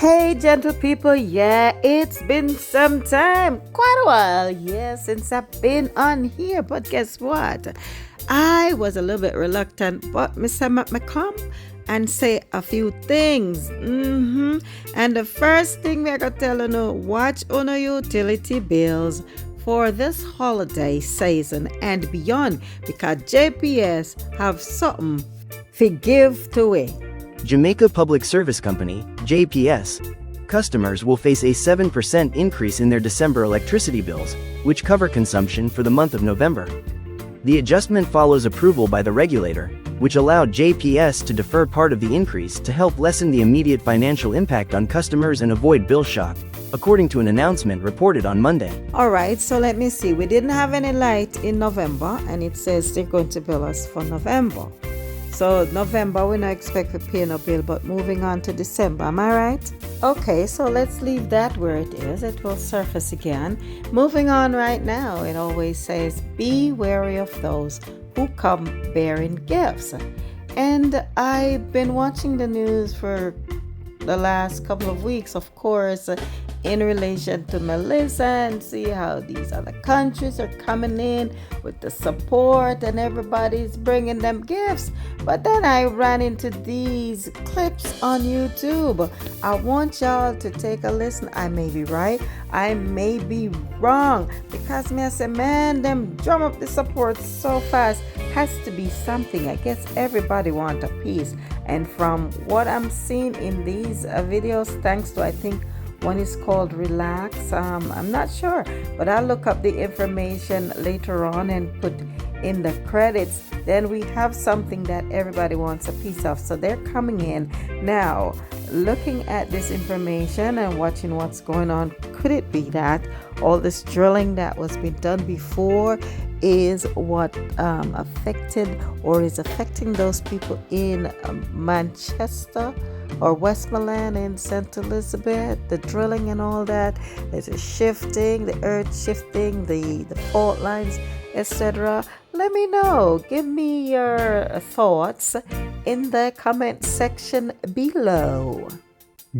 Hey, gentle people, yeah, it's been some time, quite a while, yeah, since I've been on here. But guess what? I was a little bit reluctant, but Mr. me come and say a few things. And the first thing we're gonna tell you, watch on your utility bills for this holiday season and beyond, because JPS have something to give to it. Jamaica Public Service Company, JPS. Customers will face a 7% increase in their December electricity bills, which cover consumption for the month of November. The adjustment follows approval by the regulator, which allowed JPS to defer part of the increase to help lessen the immediate financial impact on customers and avoid bill shock, according to an announcement reported on Monday. All right, so let me see. We didn't have any light in November, and it says they're going to bill us for November. So November, we don't expect to pay no bill, but moving on to December, am I right? Okay, so let's leave that where it is. It will surface again. Moving on right now, it always says, be wary of those who come bearing gifts. And I've been watching the news for the last couple of weeks, of course, in relation to Melissa, and see how these other countries are coming in with the support and everybody's bringing them gifts. But then I ran into these clips on YouTube. I want y'all to take a listen. I may be right, I may be wrong, because me I say, man, them drum up the support so fast. Has to be something. I guess everybody want a piece. And from what I'm seeing in these videos, thanks to, I think one is called Relax, I'm not sure, but I'll look up the information later on and put in the credits. Then we have something that everybody wants a piece of. So they're coming in now, looking at this information and watching what's going on. Could it be that all this drilling that was being done before is what affected or is affecting those people in Manchester or Westmoreland and St. Elizabeth, the drilling and all that? There's a shifting, the earth shifting, the fault lines, etc. Let me know. Give me your thoughts in the comment section below.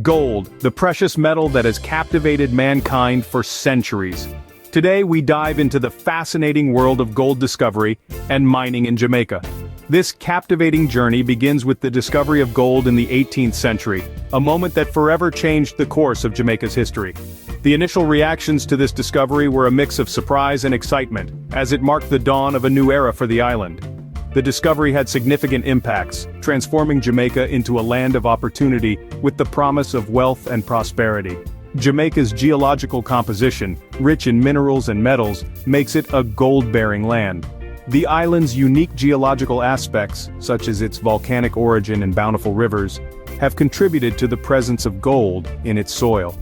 Gold, the precious metal that has captivated mankind for centuries. Today we dive into the fascinating world of gold discovery and mining in Jamaica. This captivating journey begins with the discovery of gold in the 18th century, a moment that forever changed the course of Jamaica's history. The initial reactions to this discovery were a mix of surprise and excitement, as it marked the dawn of a new era for the island. The discovery had significant impacts, transforming Jamaica into a land of opportunity with the promise of wealth and prosperity. Jamaica's geological composition, rich in minerals and metals, makes it a gold-bearing land. The island's unique geological aspects, such as its volcanic origin and bountiful rivers, have contributed to the presence of gold in its soil.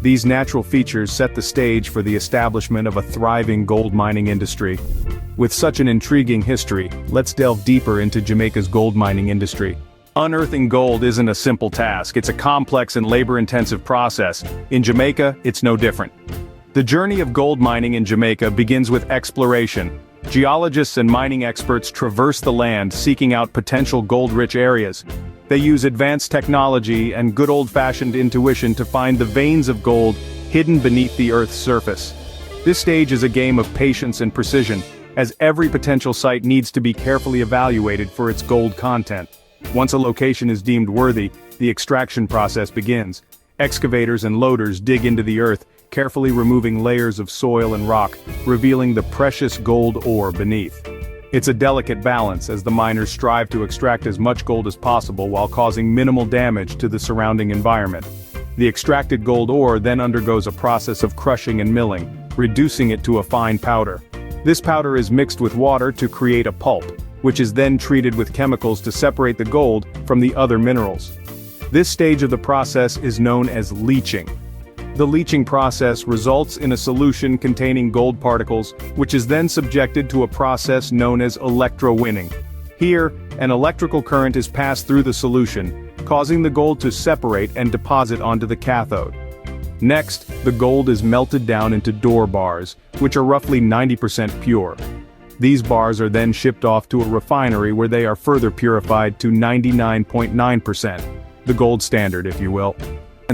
These natural features set the stage for the establishment of a thriving gold mining industry. With such an intriguing history, let's delve deeper into Jamaica's gold mining industry. Unearthing gold isn't a simple task, it's a complex and labor-intensive process. In Jamaica, it's no different. The journey of gold mining in Jamaica begins with exploration. Geologists and mining experts traverse the land seeking out potential gold-rich areas. They use advanced technology and good old-fashioned intuition to find the veins of gold hidden beneath the Earth's surface. This stage is a game of patience and precision, as every potential site needs to be carefully evaluated for its gold content. Once a location is deemed worthy, the extraction process begins. Excavators and loaders dig into the earth, carefully removing layers of soil and rock, revealing the precious gold ore beneath. It's a delicate balance as the miners strive to extract as much gold as possible while causing minimal damage to the surrounding environment. The extracted gold ore then undergoes a process of crushing and milling, reducing it to a fine powder. This powder is mixed with water to create a pulp, which is then treated with chemicals to separate the gold from the other minerals. This stage of the process is known as leaching. The leaching process results in a solution containing gold particles, which is then subjected to a process known as electrowinning. Here, an electrical current is passed through the solution, causing the gold to separate and deposit onto the cathode. Next, the gold is melted down into door bars, which are roughly 90% pure. These bars are then shipped off to a refinery where they are further purified to 99.9%, the gold standard, if you will.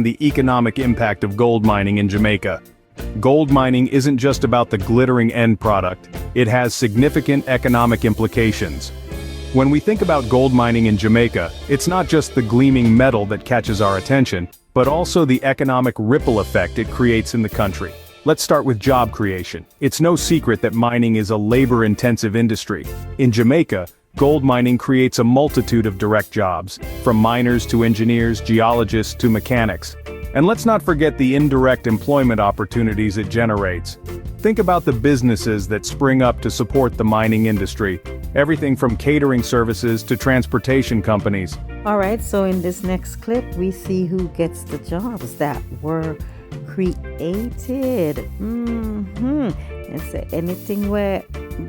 the economic impact of gold mining in Jamaica. Gold mining isn't just about the glittering end product, it has significant economic implications. When we think about gold mining in Jamaica, it's not just the gleaming metal that catches our attention, but also the economic ripple effect it creates in the country. Let's start with job creation. It's no secret that mining is a labor-intensive industry. In Jamaica, gold mining creates a multitude of direct jobs, from miners to engineers, geologists to mechanics. And let's not forget the indirect employment opportunities it generates. Think about the businesses that spring up to support the mining industry. Everything from catering services to transportation companies. Alright, so in this next clip, we see who gets the jobs that were created. And say anything where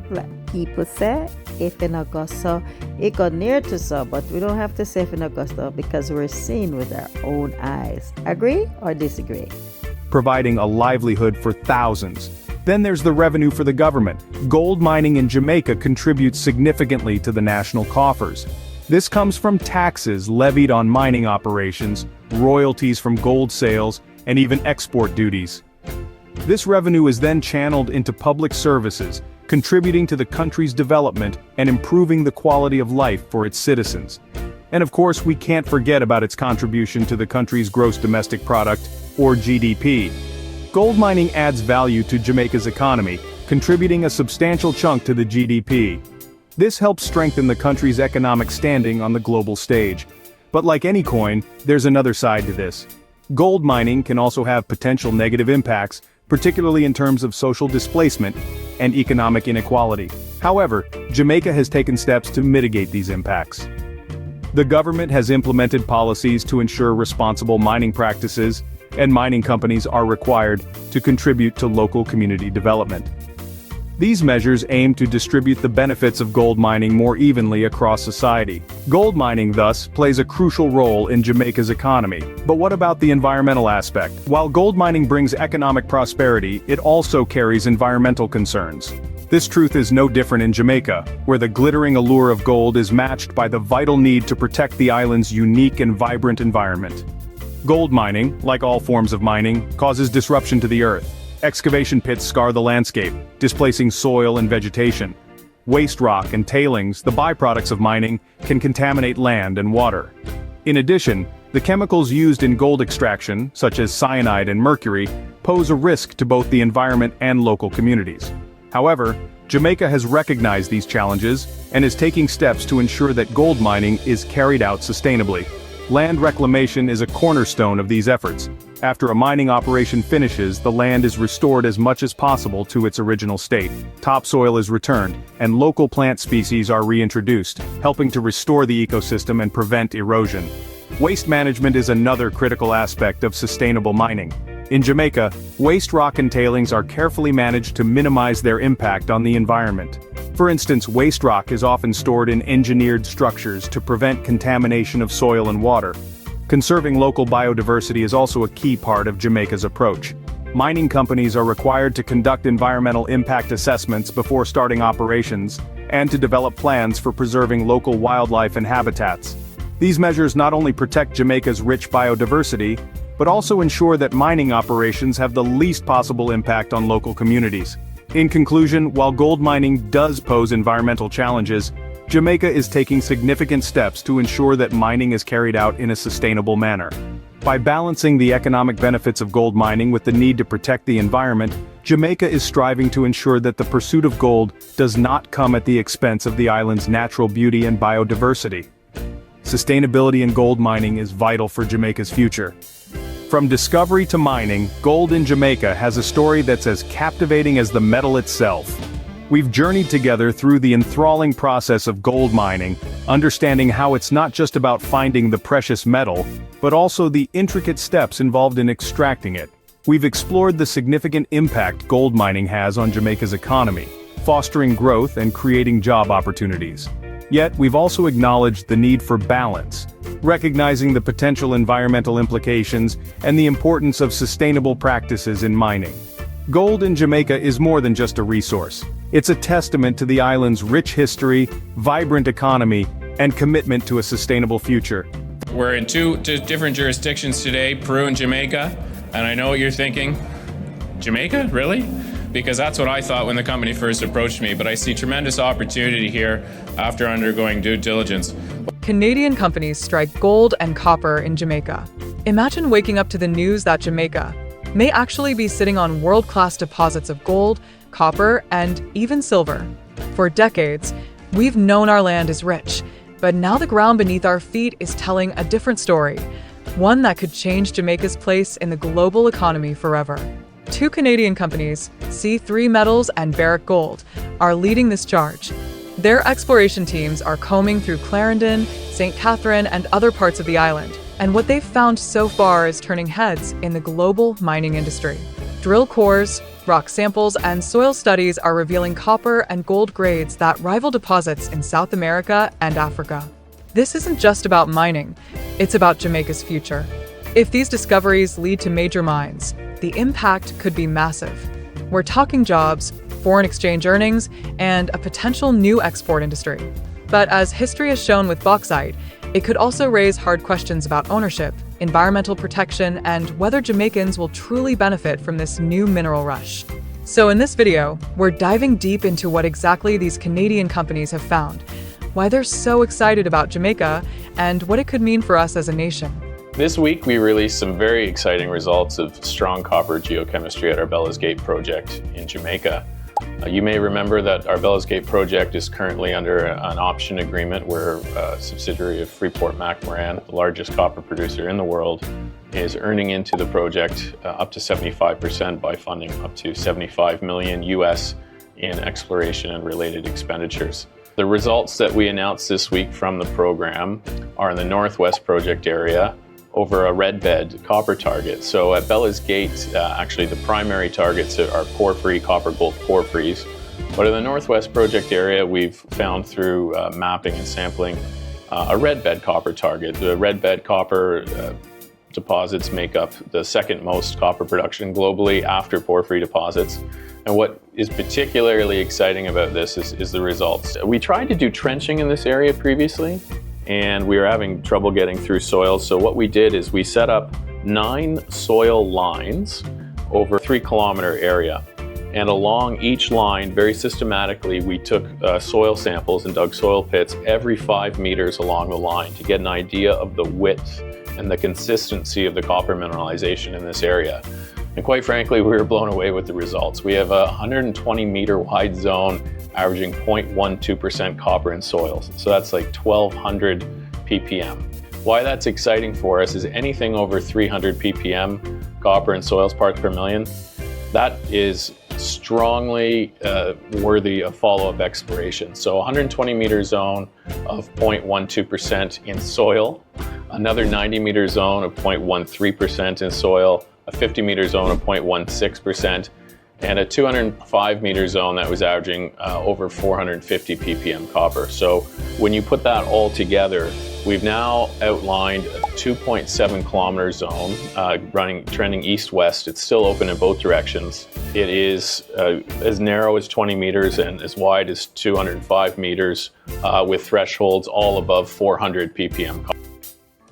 black people say, if in Augusta, it got near to so, but we don't have to say if in Augusta because we're seeing with our own eyes. Agree or disagree? Providing a livelihood for thousands. Then there's the revenue for the government. Gold mining in Jamaica contributes significantly to the national coffers. This comes from taxes levied on mining operations, royalties from gold sales, and even export duties. This revenue is then channeled into public services, contributing to the country's development and improving the quality of life for its citizens. And of course, we can't forget about its contribution to the country's gross domestic product, or GDP. Gold mining adds value to Jamaica's economy, contributing a substantial chunk to the GDP. This helps strengthen the country's economic standing on the global stage. But like any coin, there's another side to this. Gold mining can also have potential negative impacts, particularly in terms of social displacement and economic inequality. However, Jamaica has taken steps to mitigate these impacts. The government has implemented policies to ensure responsible mining practices, and mining companies are required to contribute to local community development. These measures aim to distribute the benefits of gold mining more evenly across society. Gold mining, thus, plays a crucial role in Jamaica's economy. But what about the environmental aspect? While gold mining brings economic prosperity, it also carries environmental concerns. This truth is no different in Jamaica, where the glittering allure of gold is matched by the vital need to protect the island's unique and vibrant environment. Gold mining, like all forms of mining, causes disruption to the earth. Excavation pits scar the landscape, displacing soil and vegetation. Waste rock and tailings, the byproducts of mining, can contaminate land and water. In addition, the chemicals used in gold extraction, such as cyanide and mercury, pose a risk to both the environment and local communities. However, Jamaica has recognized these challenges and is taking steps to ensure that gold mining is carried out sustainably. Land reclamation is a cornerstone of these efforts. After a mining operation finishes, the land is restored as much as possible to its original state. Topsoil is returned, and local plant species are reintroduced, helping to restore the ecosystem and prevent erosion. Waste management is another critical aspect of sustainable mining. In Jamaica, waste rock and tailings are carefully managed to minimize their impact on the environment. For instance, waste rock is often stored in engineered structures to prevent contamination of soil and water. Conserving local biodiversity is also a key part of Jamaica's approach. Mining companies are required to conduct environmental impact assessments before starting operations, and to develop plans for preserving local wildlife and habitats. These measures not only protect Jamaica's rich biodiversity, but also ensure that mining operations have the least possible impact on local communities. In conclusion, while gold mining does pose environmental challenges, Jamaica is taking significant steps to ensure that mining is carried out in a sustainable manner. By balancing the economic benefits of gold mining with the need to protect the environment, Jamaica is striving to ensure that the pursuit of gold does not come at the expense of the island's natural beauty and biodiversity. Sustainability in gold mining is vital for Jamaica's future. From discovery to mining, gold in Jamaica has a story that's as captivating as the metal itself. We've journeyed together through the enthralling process of gold mining, understanding how it's not just about finding the precious metal, but also the intricate steps involved in extracting it. We've explored the significant impact gold mining has on Jamaica's economy, fostering growth and creating job opportunities. Yet, we've also acknowledged the need for balance, recognizing the potential environmental implications and the importance of sustainable practices in mining. Gold in Jamaica is more than just a resource. It's a testament to the island's rich history, vibrant economy, and commitment to a sustainable future. We're in two different jurisdictions today, Peru and Jamaica, and I know what you're thinking. Jamaica, really? Because that's what I thought when the company first approached me, but I see tremendous opportunity here after undergoing due diligence. Canadian companies strike gold and copper in Jamaica. Imagine waking up to the news that Jamaica may actually be sitting on world-class deposits of gold, copper, and even silver. For decades, we've known our land is rich, but now the ground beneath our feet is telling a different story, one that could change Jamaica's place in the global economy forever. Two Canadian companies, C3 Metals and Barrick Gold, are leading this charge. Their exploration teams are combing through Clarendon, St. Catherine, and other parts of the island, and what they've found so far is turning heads in the global mining industry. Drill cores, rock samples, and soil studies are revealing copper and gold grades that rival deposits in South America and Africa. This isn't just about mining, it's about Jamaica's future. If these discoveries lead to major mines, the impact could be massive. We're talking jobs, foreign exchange earnings, and a potential new export industry. But as history has shown with bauxite, it could also raise hard questions about ownership, environmental protection, and whether Jamaicans will truly benefit from this new mineral rush. So in this video, we're diving deep into what exactly these Canadian companies have found, why they're so excited about Jamaica, and what it could mean for us as a nation. This week, we released some very exciting results of strong copper geochemistry at our Bellas Gate project in Jamaica. You may remember that our Bellas Gate project is currently under an option agreement where a subsidiary of Freeport-McMoRan, the largest copper producer in the world, is earning into the project up to 75% by funding up to $75 million US in exploration and related expenditures. The results that we announced this week from the program are in the Northwest project area over a red bed copper target. So at Bellas Gate, actually the primary targets are porphyry, copper gold porphyries. But in the Northwest project area, we've found through mapping and sampling a red bed copper target. The red bed copper deposits make up the second most copper production globally after porphyry deposits. And what is particularly exciting about this is the results. We tried to do trenching in this area previously, and we were having trouble getting through soil. So what we did is we set up 9 soil lines over a 3-kilometer area. And along each line, very systematically, we took soil samples and dug soil pits every 5 meters along the line to get an idea of the width and the consistency of the copper mineralization in this area. And quite frankly, we were blown away with the results. We have a 120-meter wide zone averaging 0.12% copper in soils. So that's like 1,200 ppm. Why that's exciting for us is anything over 300 ppm copper in soils parts per million, that is strongly worthy of follow-up exploration. So 120-meter zone of 0.12% in soil, another 90-meter zone of 0.13% in soil, a 50-meter zone of 0.16%, and a 205-meter zone that was averaging over 450 ppm copper. So when you put that all together, we've now outlined a 2.7-kilometer zone trending east-west. It's still open in both directions. It is as narrow as 20 meters and as wide as 205 meters with thresholds all above 400 ppm copper.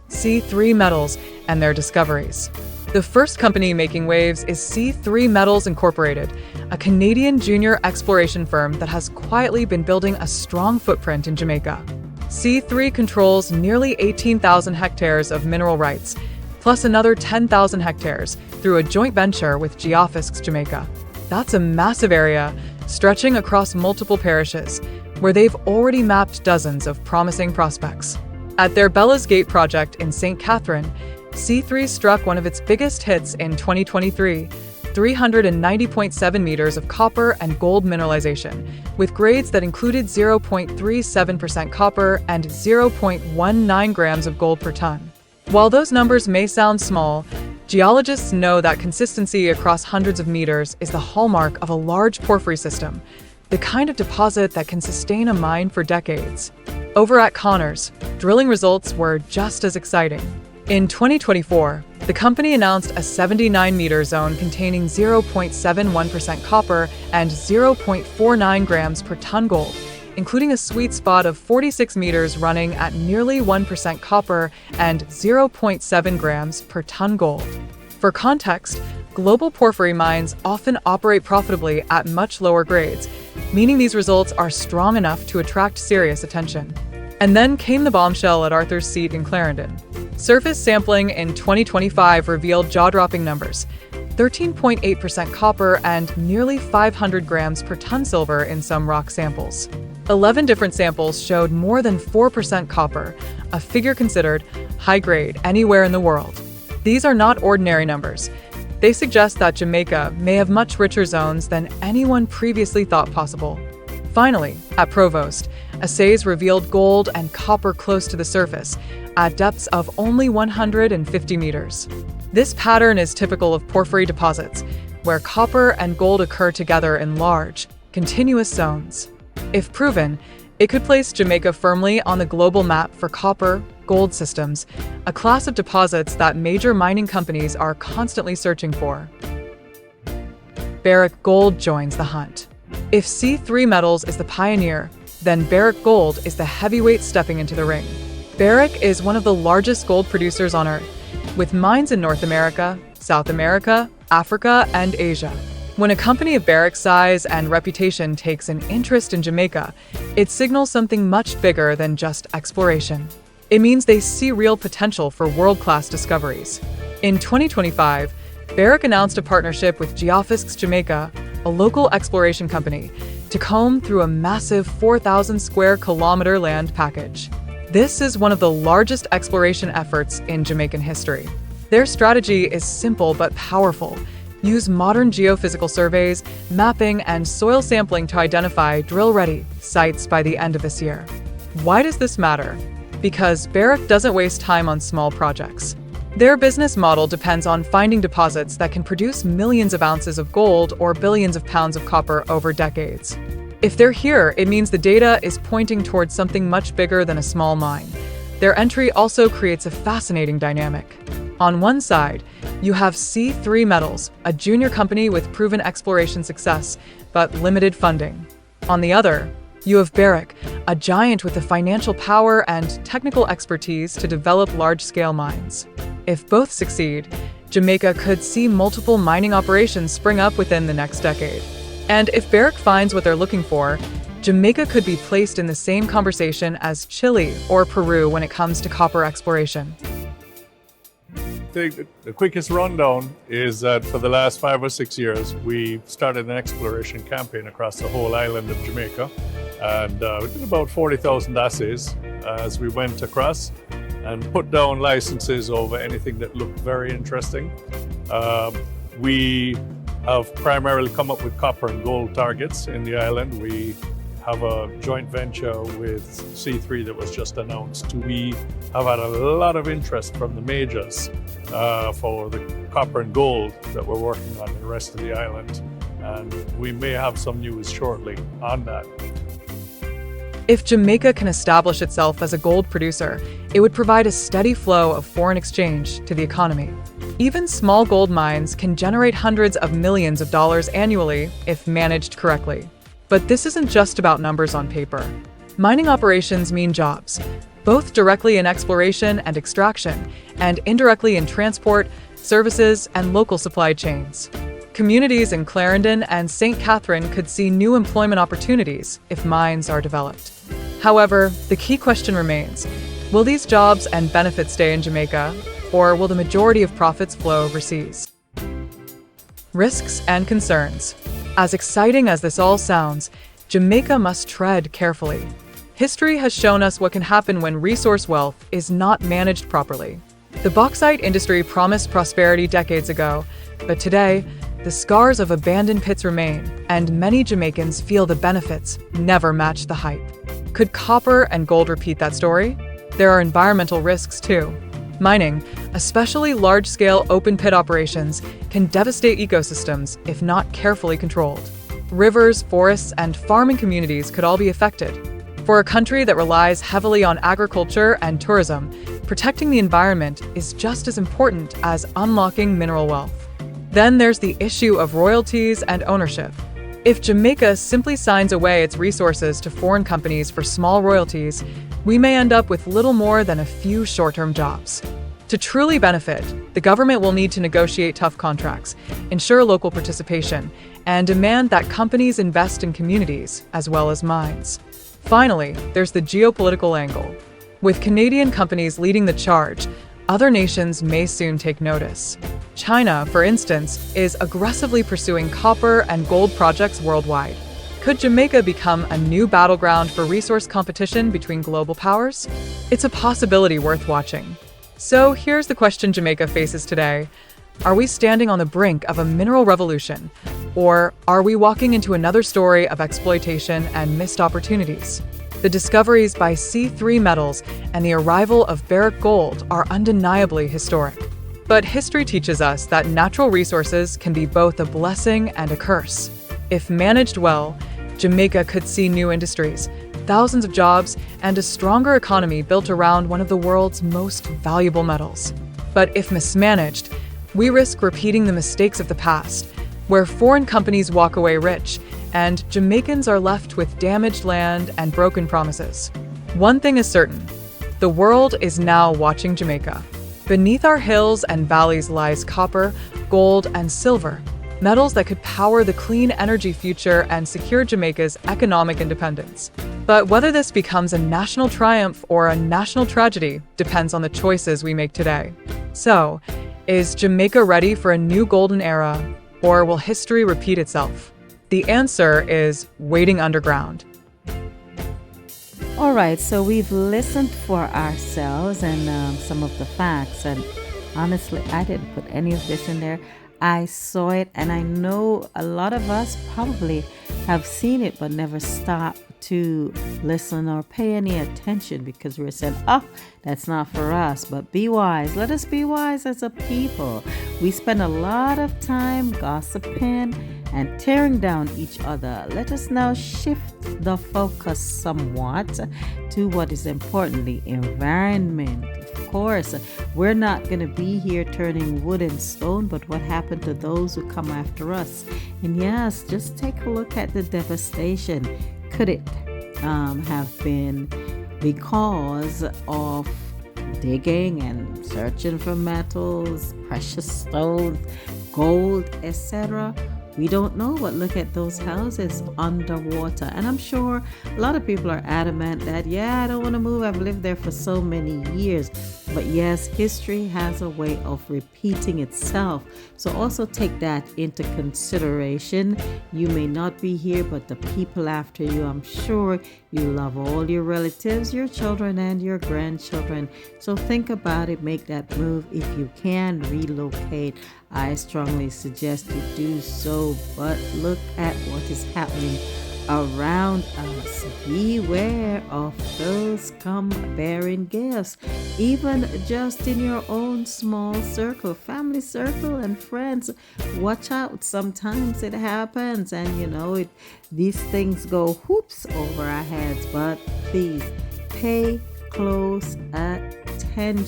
C3 Metals and their discoveries. The first company making waves is C3 Metals Incorporated, a Canadian junior exploration firm that has quietly been building a strong footprint in Jamaica. C3 controls nearly 18,000 hectares of mineral rights, plus another 10,000 hectares through a joint venture with Geophysics Jamaica. That's a massive area stretching across multiple parishes, where they've already mapped dozens of promising prospects. At their Bellas Gate project in St. Catherine, C3 struck one of its biggest hits in 2023, 390.7 meters of copper and gold mineralization, with grades that included 0.37% copper and 0.19 grams of gold per ton. While those numbers may sound small, geologists know that consistency across hundreds of meters is the hallmark of a large porphyry system, the kind of deposit that can sustain a mine for decades. Over at Connors, drilling results were just as exciting. In 2024, the company announced a 79-meter zone containing 0.71% copper and 0.49 grams per ton gold, including a sweet spot of 46 meters running at nearly 1% copper and 0.7 grams per ton gold. For context, global porphyry mines often operate profitably at much lower grades, meaning these results are strong enough to attract serious attention. And then came the bombshell at Arthur's Seat in Clarendon. Surface sampling in 2025 revealed jaw-dropping numbers: 13.8% copper and nearly 500 grams per ton silver in some rock samples. 11 different samples showed more than 4% copper, a figure considered high-grade anywhere in the world. These are not ordinary numbers. They suggest that Jamaica may have much richer zones than anyone previously thought possible. Finally, at Provost, assays revealed gold and copper close to the surface, at depths of only 150 meters. This pattern is typical of porphyry deposits, where copper and gold occur together in large, continuous zones. If proven, it could place Jamaica firmly on the global map for copper-gold systems, a class of deposits that major mining companies are constantly searching for. Barrick Gold joins the hunt. If C3 Metals is the pioneer, then Barrick Gold is the heavyweight stepping into the ring. Barrick is one of the largest gold producers on Earth, with mines in North America, South America, Africa, and Asia. When a company of Barrick's size and reputation takes an interest in Jamaica, it signals something much bigger than just exploration. It means they see real potential for world-class discoveries. In 2025, Barrick announced a partnership with Geophysics Jamaica, a local exploration company, to comb through a massive 4,000 square kilometer land package. This is one of the largest exploration efforts in Jamaican history. Their strategy is simple but powerful. Use modern geophysical surveys, mapping, and soil sampling to identify drill-ready sites by the end of this year. Why does this matter? Because Barrick doesn't waste time on small projects. Their business model depends on finding deposits that can produce millions of ounces of gold or billions of pounds of copper over decades. If they're here, it means the data is pointing towards something much bigger than a small mine. Their entry also creates a fascinating dynamic. On one side, you have C3 Metals, a junior company with proven exploration success, but limited funding. On the other, you have Barrick, a giant with the financial power and technical expertise to develop large-scale mines. If both succeed, Jamaica could see multiple mining operations spring up within the next decade. And if Barrick finds what they're looking for, Jamaica could be placed in the same conversation as Chile or Peru when it comes to copper exploration. The quickest rundown is that for the last 5 or 6 years, we started an exploration campaign across the whole island of Jamaica. And we did about 40,000 assays as we went across and put down licenses over anything that looked very interesting. We have primarily come up with copper and gold targets in the island. We have a joint venture with C3 that was just announced. We have had a lot of interest from the majors for the copper and gold that we're working on in the rest of the island. And we may have some news shortly on that. If Jamaica can establish itself as a gold producer, it would provide a steady flow of foreign exchange to the economy. Even small gold mines can generate hundreds of millions of dollars annually if managed correctly. But this isn't just about numbers on paper. Mining operations mean jobs, both directly in exploration and extraction, and indirectly in transport, services, and local supply chains. Communities in Clarendon and St. Catherine could see new employment opportunities if mines are developed. However, the key question remains: will these jobs and benefits stay in Jamaica, or will the majority of profits flow overseas? Risks and concerns. As exciting as this all sounds, Jamaica must tread carefully. History has shown us what can happen when resource wealth is not managed properly. The bauxite industry promised prosperity decades ago, but today, the scars of abandoned pits remain, and many Jamaicans feel the benefits never match the hype. Could copper and gold repeat that story? There are environmental risks too. Mining, especially large-scale open-pit operations, can devastate ecosystems if not carefully controlled. Rivers, forests, and farming communities could all be affected. For a country that relies heavily on agriculture and tourism, protecting the environment is just as important as unlocking mineral wealth. Then there's the issue of royalties and ownership. If Jamaica simply signs away its resources to foreign companies for small royalties, we may end up with little more than a few short-term jobs. To truly benefit, the government will need to negotiate tough contracts, ensure local participation, and demand that companies invest in communities as well as mines. Finally, there's the geopolitical angle. With Canadian companies leading the charge, other nations may soon take notice. China, for instance, is aggressively pursuing copper and gold projects worldwide. Could Jamaica become a new battleground for resource competition between global powers? It's a possibility worth watching. So here's the question Jamaica faces today. Are we standing on the brink of a mineral revolution? Or are we walking into another story of exploitation and missed opportunities? The discoveries by C3 metals and the arrival of Barrick gold are undeniably historic. But history teaches us that natural resources can be both a blessing and a curse. If managed well, Jamaica could see new industries, thousands of jobs, and a stronger economy built around one of the world's most valuable metals. But if mismanaged, we risk repeating the mistakes of the past, where foreign companies walk away rich, and Jamaicans are left with damaged land and broken promises. One thing is certain, the world is now watching Jamaica. Beneath our hills and valleys lies copper, gold, and silver, metals that could power the clean energy future and secure Jamaica's economic independence. But whether this becomes a national triumph or a national tragedy depends on the choices we make today. So, is Jamaica ready for a new golden era, or will history repeat itself? The answer is waiting underground. All right, so we've listened for ourselves and some of the facts, and honestly, I didn't put any of this in there. I saw it, and I know a lot of us probably have seen it but never stopped to listen or pay any attention because we're saying, oh, that's not for us. But be wise. Let us be wise as a people. We spend a lot of time gossiping and tearing down each other. Let us now shift the focus somewhat to what is important, the environment. Of course, we're not going to be here turning wood and stone, but what happened to those who come after us? And yes, just take a look at the devastation. Could it have been because of digging and searching for metals, precious stones, gold, etc.? We don't know, but look at those houses underwater. And I'm sure a lot of people are adamant that, yeah, I don't want to move. I've lived there for so many years. But yes, history has a way of repeating itself. So also take that into consideration. You may not be here, but the people after you, I'm sure you love all your relatives, your children, and your grandchildren. So think about it. Make that move. If you can relocate, I strongly suggest you do so, but look at what is happening around us. Beware of those come bearing gifts, even just in your own small circle, family circle and friends. Watch out. Sometimes it happens, and these things go whoops over our heads, but please pay close attention.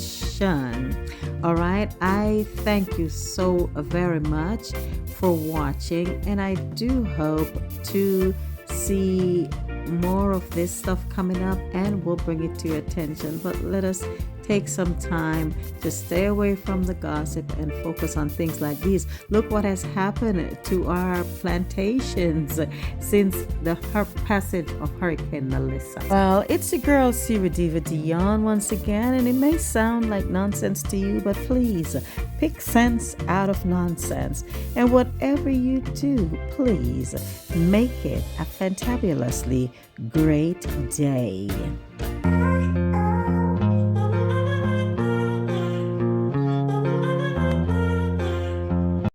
All right, I thank you so very much for watching, and I do hope to see more of this stuff coming up, and we'll bring it to your attention. But let us take some time to stay away from the gossip and focus on things like these. Look what has happened to our plantations since the passage of Hurricane Melissa. Well, it's your girl Siri Diva Dion once again, and it may sound like nonsense to you, but please pick sense out of nonsense. And whatever you do, please make it a fantabulously great day.